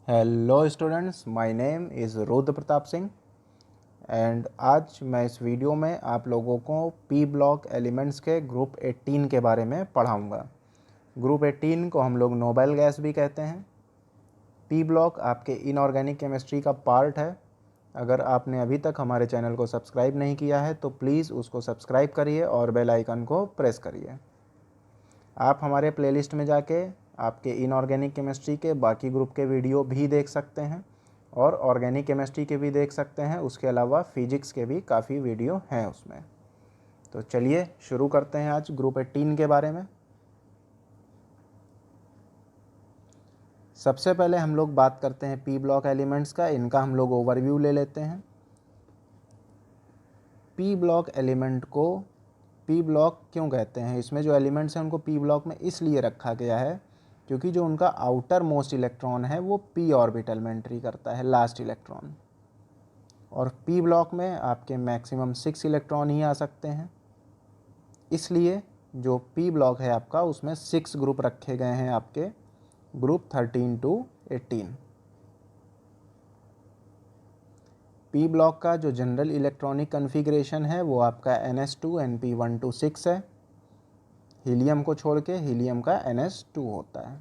Hello students, my name is Rudra Pratap Singh and आज मैं इस वीडियो में आप लोगों को पी ब्लॉक एलिमेंट्स के ग्रुप 18 के बारे में पढ़ाऊंगा। ग्रुप 18 को हम लोग नोबेल गैस भी कहते हैं। पी ब्लॉक आपके इनऑर्गेनिक केमिस्ट्री का पार्ट है। अगर आपने अभी तक हमारे चैनल को सब्सक्राइब नहीं किया है तो प्लीज़ उसको सब्सक्राइब करिए और बेल आइकन को प्रेस करिए। आप हमारे प्लेलिस्ट में जाके आपके इनऑर्गेनिक केमिस्ट्री के बाकी ग्रुप के वीडियो भी देख सकते हैं और ऑर्गेनिक केमिस्ट्री के भी देख सकते हैं। उसके अलावा फिजिक्स के भी काफ़ी वीडियो हैं उसमें। तो चलिए शुरू करते हैं आज ग्रुप 18 के बारे में। सबसे पहले हम लोग बात करते हैं पी ब्लॉक एलिमेंट्स का। इनका हम लोग ओवरव्यू ले लेते हैं। पी ब्लॉक एलिमेंट को पी ब्लॉक क्यों कहते हैं? इसमें जो एलिमेंट्स हैं उनको पी ब्लॉक में इसलिए रखा गया है क्योंकि जो उनका आउटर मोस्ट इलेक्ट्रॉन है वो पी ऑर्बिटल में एंट्री करता है, लास्ट इलेक्ट्रॉन। और पी ब्लॉक में आपके मैक्सिमम 6 इलेक्ट्रॉन ही आ सकते हैं। इसलिए जो पी ब्लॉक है आपका उसमें 6 ग्रुप रखे गए हैं, आपके ग्रुप 13 to 18। पी ब्लॉक का जो जनरल इलेक्ट्रॉनिक कन्फिग्रेशन है वो आपका NS2 Np126 है। हीलियम को छोड़ के हीलियम का NS2 होता है।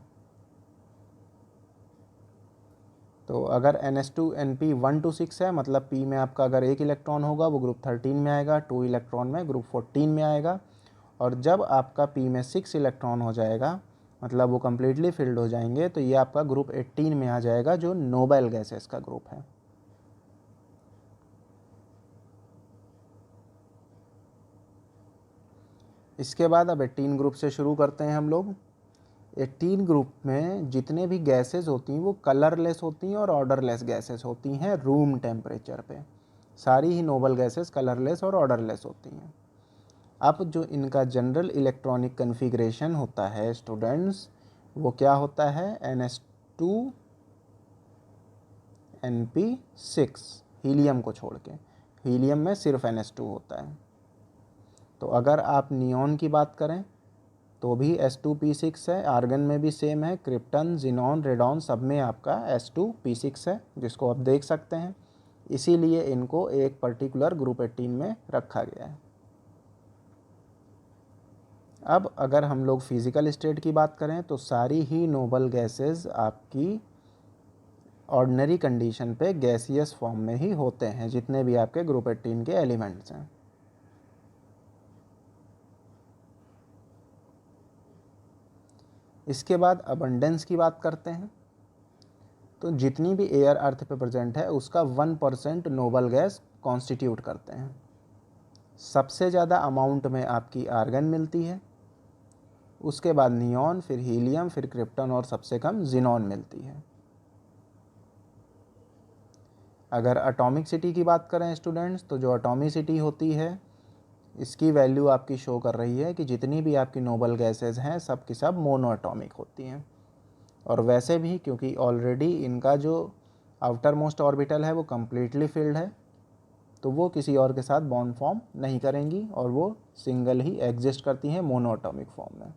तो अगर NS2 Np126 है मतलब P में आपका अगर 1 इलेक्ट्रॉन होगा वो ग्रुप 13 में आएगा, 2 इलेक्ट्रॉन में ग्रुप 14 में आएगा। और जब आपका P में 6 इलेक्ट्रॉन हो जाएगा मतलब वो कम्प्लीटली फिल्ड हो जाएंगे तो ये आपका ग्रुप 18 में आ जाएगा, जो नोबेल गैसेस का ग्रुप है। इसके बाद अब 18 ग्रुप से शुरू करते हैं हम लोग। 18 ग्रुप में जितने भी गैसेस होती हैं वो कलरलेस होती हैं और ऑर्डरलेस गैसेस होती हैं रूम टेम्परेचर पे। सारी ही नोबल गैसेस कलरलेस और ऑर्डरलेस होती हैं। अब जो इनका जनरल इलेक्ट्रॉनिक कन्फिग्रेशन होता है स्टूडेंट्स, वो क्या होता है? NS2 Np6, हीलियम को छोड़ के। हीलियम में सिर्फ NS2 होता है। तो अगर आप नियॉन की बात करें तो भी S2P6 है, आर्गन में भी सेम है, क्रिप्टन, जिनॉन, रेडॉन सब में आपका S2P6 है, जिसको आप देख सकते हैं। इसीलिए इनको एक पर्टिकुलर ग्रुप 18 में रखा गया है। अब अगर हम लोग फिज़िकल स्टेट की बात करें तो सारी ही नोबल गैसेस आपकी ऑर्डिनरी कंडीशन पे गैसियस फॉर्म में ही होते हैं, जितने भी आपके ग्रुप 18 के एलिमेंट्स हैं। इसके बाद अबंडेंस की बात करते हैं। तो जितनी भी एयर अर्थ पे प्रेजेंट है उसका 1% नोबल गैस कॉन्स्टिट्यूट करते हैं। सबसे ज़्यादा अमाउंट में आपकी आर्गन मिलती है, उसके बाद नियॉन, फिर हीलियम, फिर क्रिप्टन और सबसे कम जिनॉन मिलती है। अगर एटॉमिसिटी की बात करें स्टूडेंट्स, तो जो एटॉमिसिटी होती है इसकी वैल्यू आपकी शो कर रही है कि जितनी भी आपकी नोबल गैसेज हैं सब की सब मोनो एटॉमिक होती हैं। और वैसे भी क्योंकि ऑलरेडी इनका जो आउटर मोस्ट ऑर्बिटल है वो कम्प्लीटली फिल्ड है तो वो किसी और के साथ बॉन्ड फॉर्म नहीं करेंगी और वो सिंगल ही एग्जिस्ट करती हैं मोनो एटॉमिक फॉर्म में।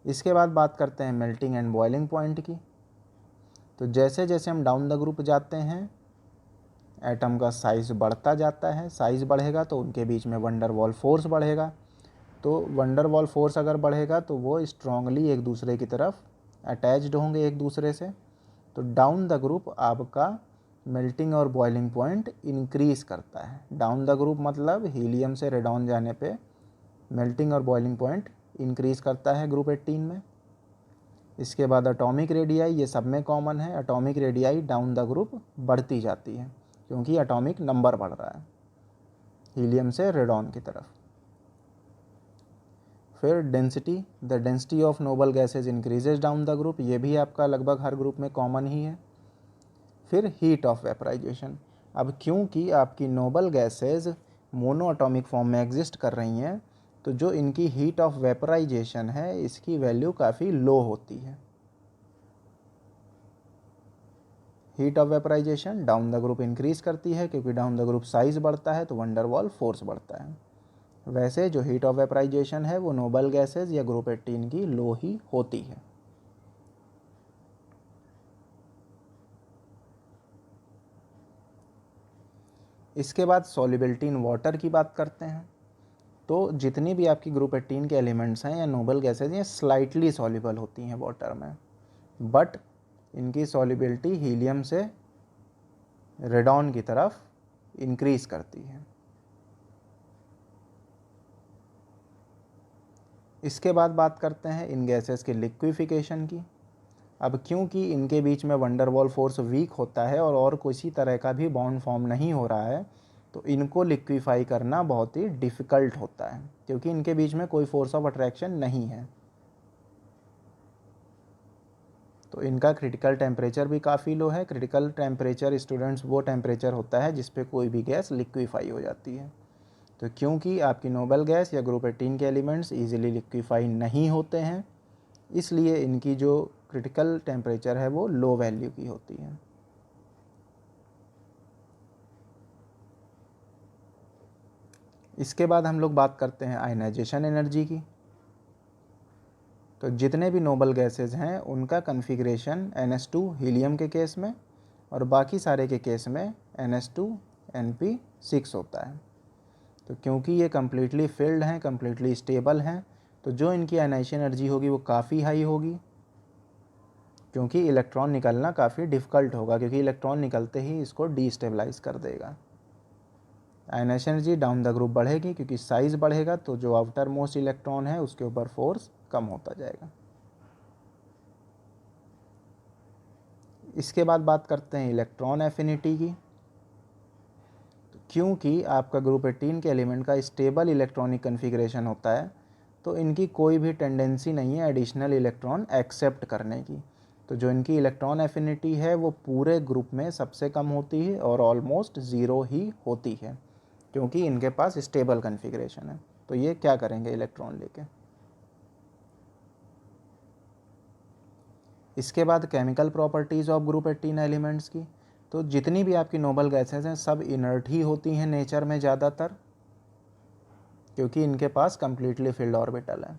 इसके बाद बात करते हैं मेल्टिंग एंड बॉइलिंग पॉइंट की। तो जैसे जैसे हम डाउन द ग्रुप जाते हैं एटम का साइज़ बढ़ता जाता है। साइज़ बढ़ेगा तो उनके बीच में वंडर वॉल फोर्स बढ़ेगा। तो वंडर वॉल फोर्स अगर बढ़ेगा तो वो स्ट्रांगली एक दूसरे की तरफ अटैच्ड होंगे एक दूसरे से। तो डाउन द ग्रुप आपका मेल्टिंग और बॉइलिंग पॉइंट इंक्रीज़ करता है। डाउन द ग्रुप मतलब हीलियम से रेडॉन जाने पे मेल्टिंग और बॉइलिंग पॉइंट इंक्रीज़ करता है ग्रुप 18 में। इसके बाद एटॉमिक रेडियाई, ये सब में कॉमन है। Atomic radii down the group बढ़ती जाती है क्योंकि एटॉमिक नंबर बढ़ रहा है हीलियम से रेडॉन की तरफ। फिर density, the density of noble gases increases down the group, ये भी आपका लगभग हर ग्रुप में कॉमन ही है। फिर हीट ऑफ वेपराइजेशन, अब क्योंकि आपकी noble gases mono atomic form में एग्जिस्ट कर रही हैं तो जो इनकी हीट ऑफ वेपराइजेशन है इसकी वैल्यू काफ़ी लो होती है। Heat of vaporisation down the group increase करती है क्योंकि डाउन द ग्रुप साइज बढ़ता है तो वंडर वॉल फोर्स बढ़ता है। वैसे जो हीट ऑफ वेपराइजेशन है वो नोबल गैसेज या ग्रुप 18 की लो ही होती है। इसके बाद सॉल्युबिलिटी इन वाटर की बात करते हैं। तो जितनी भी आपकी ग्रुप 18 के एलिमेंट्स हैं या नोबल गैसेज ये स्लाइटली सॉल्युबल होती हैं वाटर में, बट इनकी सॉल्युबिलिटी हीलियम से रेडॉन की तरफ इंक्रीज करती है। इसके बाद बात करते हैं इन गैसेस के लिक्विफिकेशन की। अब क्योंकि इनके बीच में वंडरवॉल फोर्स वीक होता है और किसी तरह का भी बॉन्ड फॉर्म नहीं हो रहा है, तो इनको लिक्विफाई करना बहुत ही डिफ़िकल्ट होता है, क्योंकि इनके बीच में कोई फोर्स ऑफ अट्रैक्शन नहीं है। तो इनका क्रिटिकल टेम्परेचर भी काफ़ी लो है। क्रिटिकल टेम्परेचर स्टूडेंट्स वो टेम्परेचर होता है जिस पे कोई भी गैस लिक्विफाई हो जाती है। तो क्योंकि आपकी नोबल गैस या ग्रुप 18 के एलिमेंट्स इजीली लिक्विफाई नहीं होते हैं, इसलिए इनकी जो क्रिटिकल टेम्परेचर है वो लो वैल्यू की होती है। इसके बाद हम लोग बात करते हैं आयनाइजेशन एनर्जी की। तो जितने भी नोबल गैसेज हैं उनका कन्फिग्रेशन NH2 हीलियम के केस में और बाकी सारे के केस में NH2 NP6 होता है। तो क्योंकि ये कम्प्लीटली फिल्ड हैं, कम्प्लीटली स्टेबल हैं, तो जो इनकी आयनाइजेशन एनर्जी होगी वो काफ़ी हाई होगी, क्योंकि इलेक्ट्रॉन निकलना काफ़ी डिफ़िकल्ट होगा, क्योंकि इलेक्ट्रॉन निकलते ही इसको डीस्टेबलाइज कर देगा। Ionisation energy down the group बढ़ेगी, क्योंकि साइज़ बढ़ेगा तो जो आउटर मोस्ट इलेक्ट्रॉन है उसके ऊपर फोर्स कम होता जाएगा। इसके बाद बात करते हैं इलेक्ट्रॉन एफिनिटी की। तो क्योंकि आपका ग्रुप 18 के एलिमेंट का स्टेबल इलेक्ट्रॉनिक कन्फिग्रेशन होता है, तो इनकी कोई भी टेंडेंसी नहीं है एडिशनल इलेक्ट्रॉन एक्सेप्ट करने की। तो जो इनकी इलेक्ट्रॉन एफिनिटी है वो पूरे ग्रुप में सबसे कम होती है और ऑलमोस्ट ज़ीरो ही होती है, क्योंकि इनके पास स्टेबल कन्फिग्रेशन है। तो ये क्या करेंगे इलेक्ट्रॉन लेके। इसके बाद chemical properties of group 18 elements की। तो जितनी भी आपकी नोबल गैसेज हैं सब इनर्ट ही होती हैं नेचर में ज़्यादातर, क्योंकि इनके पास कम्प्लीटली फिल्ड ऑर्बिटल है।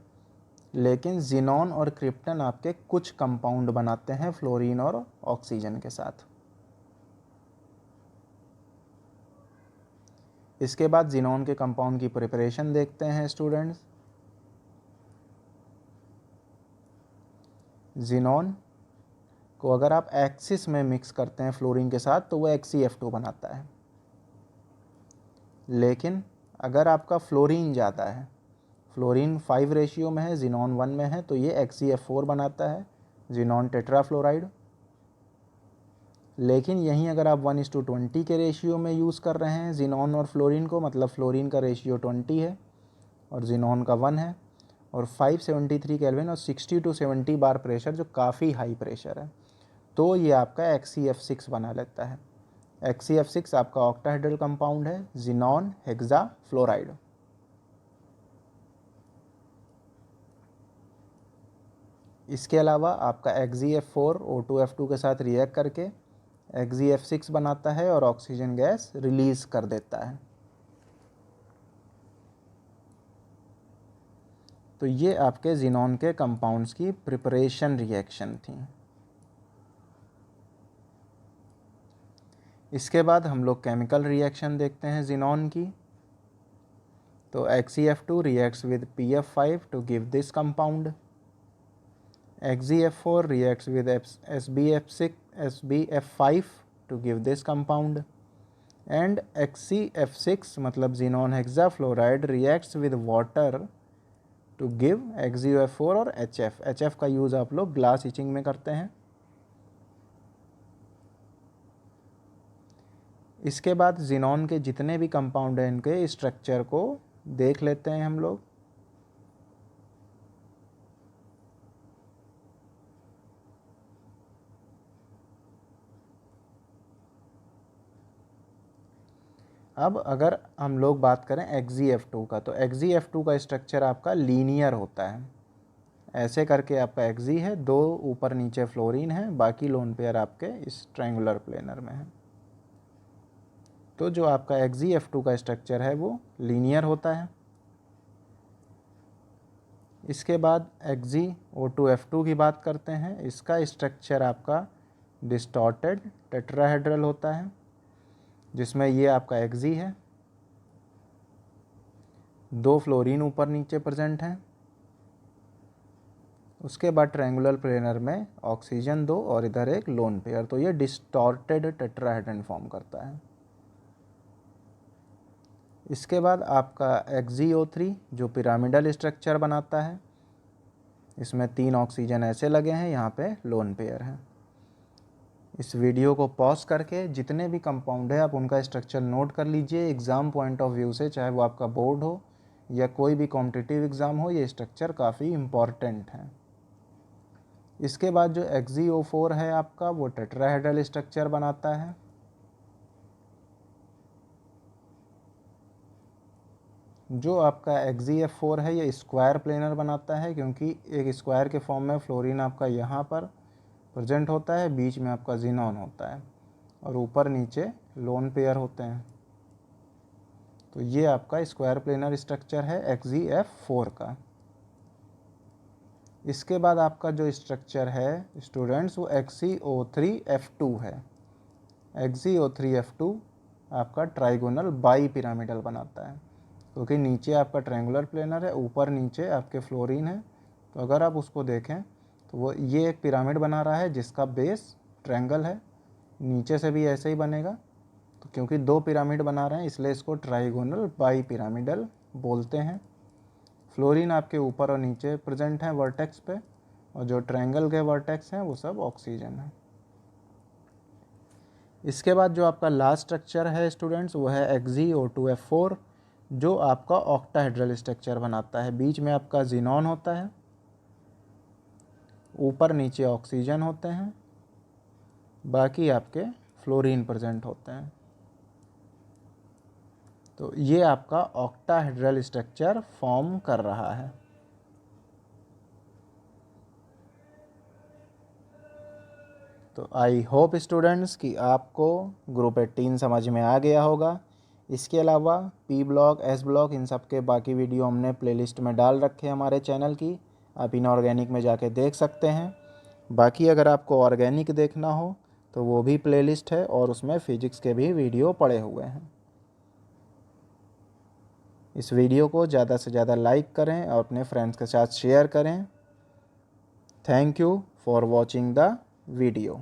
लेकिन जिनॉन और क्रिप्टन आपके कुछ कंपाउंड बनाते हैं फ्लोरीन और ऑक्सीजन के साथ। इसके बाद जिनॉन के कंपाउंड की प्रिपरेशन देखते हैं स्टूडेंट्स। जिनॉन को अगर आप एक्सिस में मिक्स करते हैं फ्लोरीन के साथ तो वो XeF2 बनाता है। लेकिन अगर आपका फ्लोरीन ज़्यादा है, फ्लोरीन 5 रेशियो में है, जिनॉन 1 में है, तो ये XeF4 बनाता है, जिनॉन टेट्राफ्लोराइड। लेकिन यहीं अगर आप 1:20 के रेशियो में यूज़ कर रहे हैं जिनॉन और फ्लोरीन को, मतलब फ्लोरीन का रेशियो 20 है और जिनॉन का 1 है, और 573 केल्विन और 60 to 70 बार प्रेशर जो काफ़ी हाई प्रेशर है, तो ये आपका XeF6 बना लेता है। XeF6 आपका ऑक्टाहेड्रल कंपाउंड है, जिनॉन हेक्सा फ्लोराइड। इसके अलावा आपका XeF4 O2F2 के साथ रिएक्ट करके XeF6 बनाता है और ऑक्सीजन गैस रिलीज कर देता है। तो ये आपके जिनॉन के कंपाउंड्स की प्रिपरेशन रिएक्शन थी। इसके बाद हम लोग केमिकल रिएक्शन देखते हैं जिनॉन की। तो XeF2 reacts with PF5 to give this compound, XeF4 reacts with SbF5 to give this compound, and XeF6 मतलब xenon hexafluoride reacts with water to give XeOF4 और HF। HF का use आप लोग glass etching में करते हैं। इसके बाद जिनॉन के जितने भी कंपाउंड हैं इनके स्ट्रक्चर को देख लेते हैं हम लोग। अब अगर हम लोग बात करें XeF2 का, तो XeF2 का स्ट्रक्चर आपका लीनियर होता है। ऐसे करके आपका Xe है, दो ऊपर नीचे फ्लोरीन है, बाकी लोन पेयर आपके इस ट्रायंगुलर प्लेनर में है। तो जो आपका XeF2 का स्ट्रक्चर है वो लीनियर होता है। इसके बाद XeO2F2 की बात करते हैं। इसका स्ट्रक्चर आपका डिस्टॉर्टेड टेट्राहेड्रल होता है, जिसमें ये आपका Xg है, 2 फ्लोरीन ऊपर नीचे प्रेजेंट हैं। उसके बाद ट्रायंगुलर प्लेनर में ऑक्सीजन 2 और इधर एक लोन पेयर, तो ये डिस्टॉर्टेड टेट्राहेड्रन फॉर्म करता है। इसके बाद आपका XgO3 जो पिरामिडल स्ट्रक्चर बनाता है, इसमें 3 ऑक्सीजन ऐसे लगे हैं, यहाँ पे लोन पेयर है। इस वीडियो को पॉज करके जितने भी कंपाउंड है आप उनका स्ट्रक्चर नोट कर लीजिए। एग्ज़ाम पॉइंट ऑफ व्यू से, चाहे वो आपका बोर्ड हो या कोई भी कॉम्पिटिटिव एग्ज़ाम हो, ये स्ट्रक्चर काफ़ी इम्पॉर्टेंट है। इसके बाद जो XgO4 है आपका, वो टेट्राहेड्रल स्ट्रक्चर बनाता है। जो आपका XgF4 है ये स्क्वायर प्लेनर बनाता है, क्योंकि एक स्क्वायर के फॉर्म में फ्लोरीन आपका यहाँ पर प्रेजेंट होता है, बीच में आपका जिनॉन होता है और ऊपर नीचे लोन पेयर होते हैं। तो ये आपका स्क्वायर प्लेनर स्ट्रक्चर है XgF4 का। इसके बाद आपका जो स्ट्रक्चर है स्टूडेंट्स, वो XgO3F2 है। XgO3F2 आपका ट्राइगोनल बाई पिरामिडल बनाता है, क्योंकि नीचे आपका ट्रायंगुलर प्लेनर है, ऊपर नीचे आपके फ्लोरीन है। तो अगर आप उसको देखें तो वो ये एक पिरामिड बना रहा है जिसका बेस ट्रायंगल है, नीचे से भी ऐसे ही बनेगा। तो क्योंकि 2 पिरामिड बना रहे हैं इसलिए इसको ट्राइगोनल बाई पिरामिडल बोलते हैं। फ्लोरीन आपके ऊपर और नीचे प्रेजेंट हैं वर्टेक्स पे, और जो ट्रायंगल के वर्टेक्स हैं वो सब ऑक्सीजन है। इसके बाद जो आपका लास्ट स्ट्रक्चर है स्टूडेंट्स, वो है XgO2F4 जो आपका ऑक्टाहेड्रल स्ट्रक्चर बनाता है। बीच में आपका जिनॉन होता है, ऊपर नीचे ऑक्सीजन होते हैं, बाकी आपके फ्लोरीन प्रेजेंट होते हैं। तो ये आपका ऑक्टाहेड्रल स्ट्रक्चर फॉर्म कर रहा है। तो आई होप स्टूडेंट्स कि आपको ग्रुप 18 समझ में आ गया होगा। इसके अलावा P ब्लॉक, S ब्लॉक, इन सब के बाकी वीडियो हमने प्लेलिस्ट में डाल रखे हैं हमारे चैनल की, आप इनऑर्गेनिक में जाके देख सकते हैं। बाकी अगर आपको ऑर्गेनिक देखना हो तो वो भी प्लेलिस्ट है और उसमें फिजिक्स के भी वीडियो पड़े हुए हैं। इस वीडियो को ज़्यादा से ज़्यादा लाइक करें और अपने फ्रेंड्स के साथ शेयर करें। Thank you for watching the video.